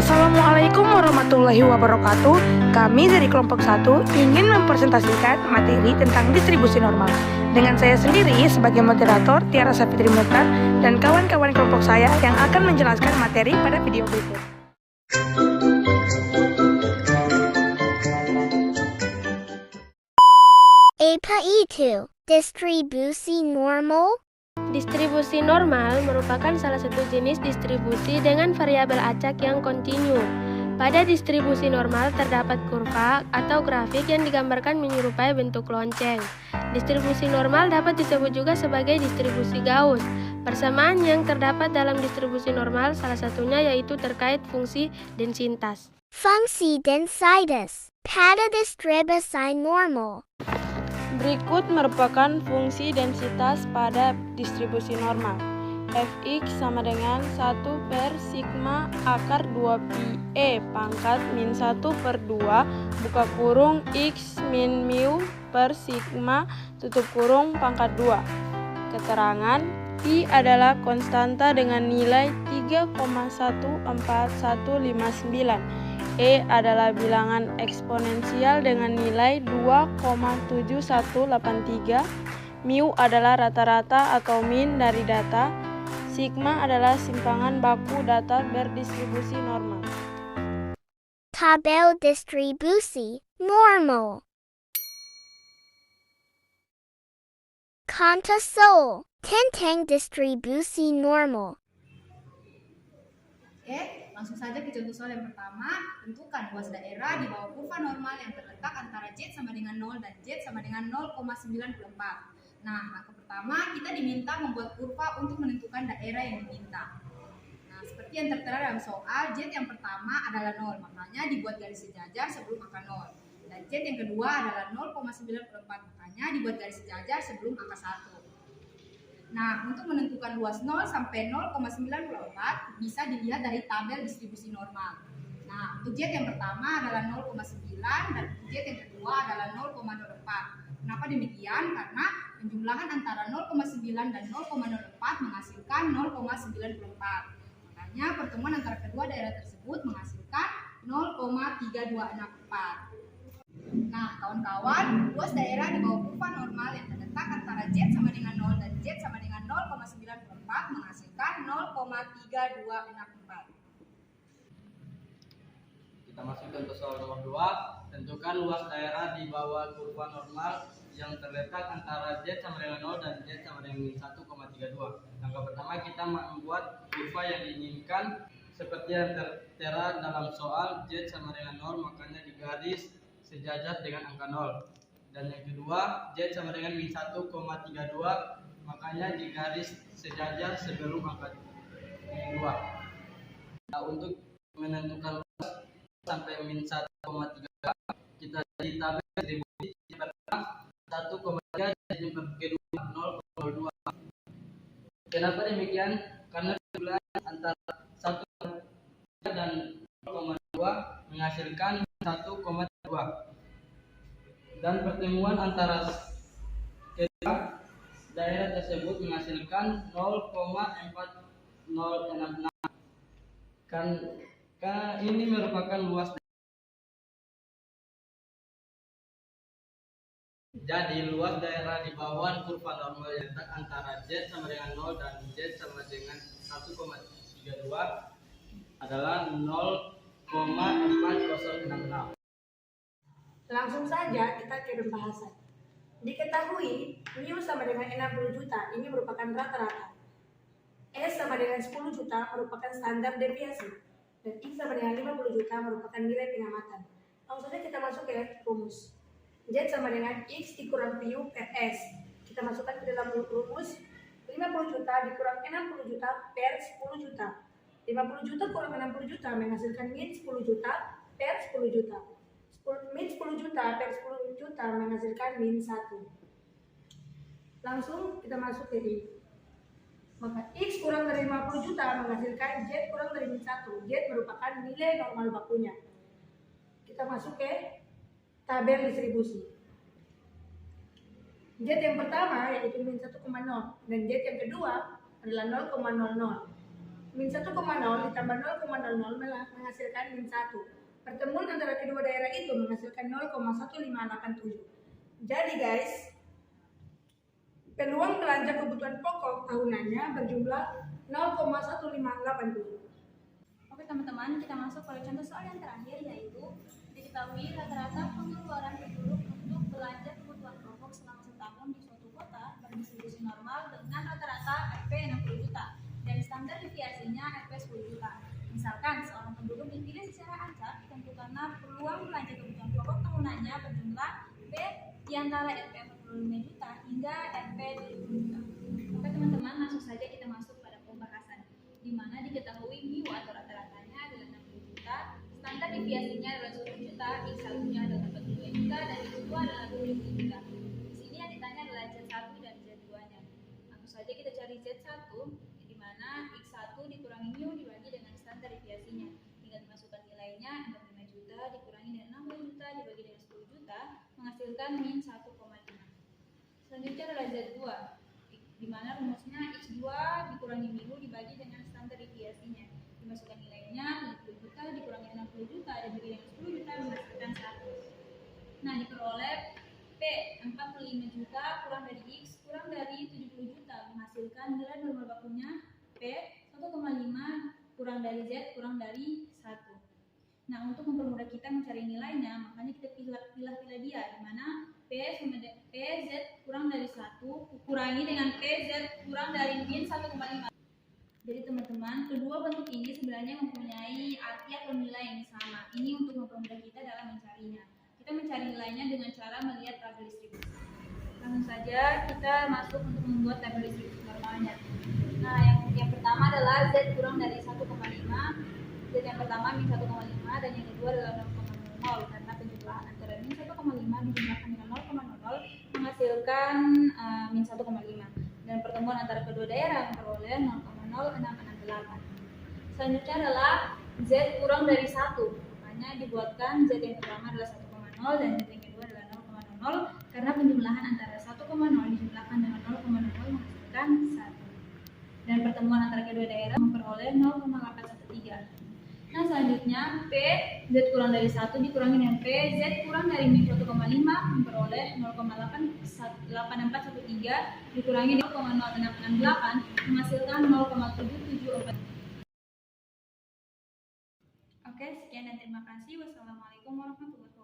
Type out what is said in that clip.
Assalamualaikum warahmatullahi wabarakatuh. Kami dari kelompok 1 ingin mempresentasikan materi tentang distribusi normal. Dengan saya sendiri sebagai moderator, Tiara Safitri Mukhtar, dan kawan-kawan kelompok saya yang akan menjelaskan materi pada video berikut. APA E2, distribusi normal. Distribusi normal merupakan salah satu jenis distribusi dengan variabel acak yang kontinu. Pada distribusi normal terdapat kurva atau grafik yang digambarkan menyerupai bentuk lonceng. Distribusi normal dapat disebut juga sebagai distribusi Gauss. Persamaan yang terdapat dalam distribusi normal salah satunya yaitu terkait fungsi densitas. Fungsi densitas pada distribusi normal. Berikut merupakan fungsi densitas pada distribusi normal. Fx sama dengan 1 per sigma akar 2pi E pangkat min 1 per 2 buka kurung x min mu per sigma tutup kurung pangkat 2. Keterangan, pi adalah konstanta dengan nilai 3,14159. E adalah bilangan eksponensial dengan nilai 2,7183. Mu adalah rata-rata atau min dari data. Sigma adalah simpangan baku data berdistribusi normal. Tabel distribusi normal. Kanta Sol tentang distribusi normal. Langsung saja ke contoh soal yang pertama. Tentukan luas daerah di bawah kurva normal yang terletak antara Z sama dengan 0 dan Z sama dengan 0,94. Nah, langkah pertama kita diminta membuat kurva untuk menentukan daerah yang diminta. Nah, seperti yang tertera dalam soal, Z yang pertama adalah 0, makanya dibuat garis sejajar sebelum angka 0. Dan Z yang kedua adalah 0,94, makanya dibuat garis sejajar sebelum angka 1. Nah, untuk menentukan luas 0 sampai 0,94 bisa dilihat dari tabel distribusi normal. Nah, untuk Z yang pertama adalah 0,9 dan untuk Z yang kedua adalah 0,04. Kenapa demikian? Karena penjumlahan antara 0,9 dan 0,04 menghasilkan 0,94. Makanya pertemuan antara kedua daerah tersebut menghasilkan 0,3264. Nah, kawan-kawan, luas daerah di bawah kurva normal yang terletak antara Z sama dengan 0 dan Z sama dengan 0,94 menghasilkan 0,3264. Kita masuk ke untuk soal nomor 2. Tentukan luas daerah di bawah kurva normal yang terletak antara Z sama dengan 0 dan Z sama dengan 1,32. Langkah pertama kita membuat kurva yang diinginkan seperti yang tertera dalam soal. Z sama dengan 0, makanya digaris sejajar dengan angka 0. Dan yang kedua, Z sama dengan min 1,32, makanya digaris sejajar sebelum angka min 2. Nah, untuk menentukan luas sampai min 1,3, kita di tabel distribusi pertama 1,3 jadi kedua 0,02. Kenapa demikian? Karena jumlah antara 1 dan 0,2 menghasilkan 1,2. Dan pertemuan antara kedua daerah tersebut menghasilkan 0,4066. Karena ini merupakan luas. Jadi luas daerah di bawah kurva normal yang terletak antara Z sama dengan 0 dan Z sama dengan 1,32 adalah 0,4066. Langsung saja kita ke pembahasan. Diketahui mu sama dengan 60 juta, ini merupakan rata-rata. S sama dengan 10 juta merupakan standar deviasi. Dan X sama dengan 50 juta merupakan nilai pengamatan. Langsung saja kita masuk ke rumus. Z sama dengan X dikurang mu per S. Kita masukkan ke dalam rumus 50 juta dikurang 60 juta per 10 juta. 50 juta kurang 60 juta menghasilkan min 10 juta per 10 juta. Min 10 juta per 10 juta menghasilkan min 1. Langsung kita masuk ke ini. Maka X kurang dari 50 juta menghasilkan Z kurang dari min 1. Z merupakan nilai normal bakunya. Kita masuk ke tabel distribusi. Z yang pertama yaitu min 1,0 dan Z yang kedua adalah 0,00. min 1,0 ditambah 0,00 menghasilkan min 1. Pertemuan antara kedua daerah itu menghasilkan 0,1587. Jadi guys, peluang belanja kebutuhan pokok tahunannya berjumlah 0,1587. Oke teman-teman, kita masuk pada contoh soal yang terakhir, yaitu diketahui rata-rata pengeluaran penduduk untuk belanja kebutuhan pokok selama setahun di suatu kota berdistribusi normal dengan rata-rata RP 60 juta dan standar deviasinya RP 10 juta. Misalkan seorang penduduk dipilih secara acak, tentukanlah peluang belanja kebutuhan pokok tahunannya berjumlah B di antara RP 45 juta hingga RP 70 juta. Oke teman-teman, langsung saja kita masuk pada pembahasan, di mana diketahui mu atau rata-ratanya adalah 60 juta, standar deviasinya adalah 10 juta, X1-nya adalah 42 juta, dan X2 adalah 20 juta. Di sini yang ditanya adalah Z1 dan Z2-nya. Langsung saja kita cari Z1, di mana X1 dikurangi mu dibagi dengan standar deviasinya. Tinggal dimasukkan nilainya, 45 juta dikurangi dengan 60 juta dibagi dengan 10 juta, menghasilkan min 1,5. Selanjutnya adalah Z2, di mana rumusnya X2 dikurangi mu dibagi dengan standar deviasinya. Dimasukkan nilainya, 50 juta dikurangi 60 juta dibagi dengan 10 juta menghasilkan 1. Nah, diperoleh P 45 juta kurang dari X kurang dari 70 juta menghasilkan nilai normal bakunya P 1,5 kurang dari Z kurang dari 1. Nah, untuk mempermudah kita mencari nilainya, makanya kita pilih dia, di mana P sama PZ kurang dari 1 kurangi dengan PZ kurang dari min 1,5. Jadi teman-teman, kedua bentuk ini sebenarnya mempunyai arti atau nilai yang sama. Ini untuk mempermudah kita dalam mencarinya. Kita mencari nilainya dengan cara melihat tabel distribusi. Langsung saja kita masuk untuk membuat tabel distribusi normalnya. Nah, yang pertama adalah Z kurang dari 1,5. Z yang pertama min 1,5 dan yang kedua adalah 0,00 karena penjumlahan antara min 1,5 dijumlahkan dengan 0,00 menghasilkan min 1,5 dan pertemuan antara kedua daerah memperoleh 0,0668. Selanjutnya adalah Z kurang dari 1, makanya dibuatkan Z yang pertama adalah 1,0 dan Z yang kedua adalah 0,00 karena penjumlahan antara 1,0 dijumlahkan dengan 0,00 menghasilkan 1 dan pertemuan antara kedua daerah memperoleh 0,813. Nah, selanjutnya P Z kurang dari 1 dikurangi dengan P Z kurang dari min 1,5 memperoleh 0,8413 dikurangi 0,0668 menghasilkan 0,774. Oke, sekian dan terima kasih. Wassalamualaikum warahmatullahi wabarakatuh.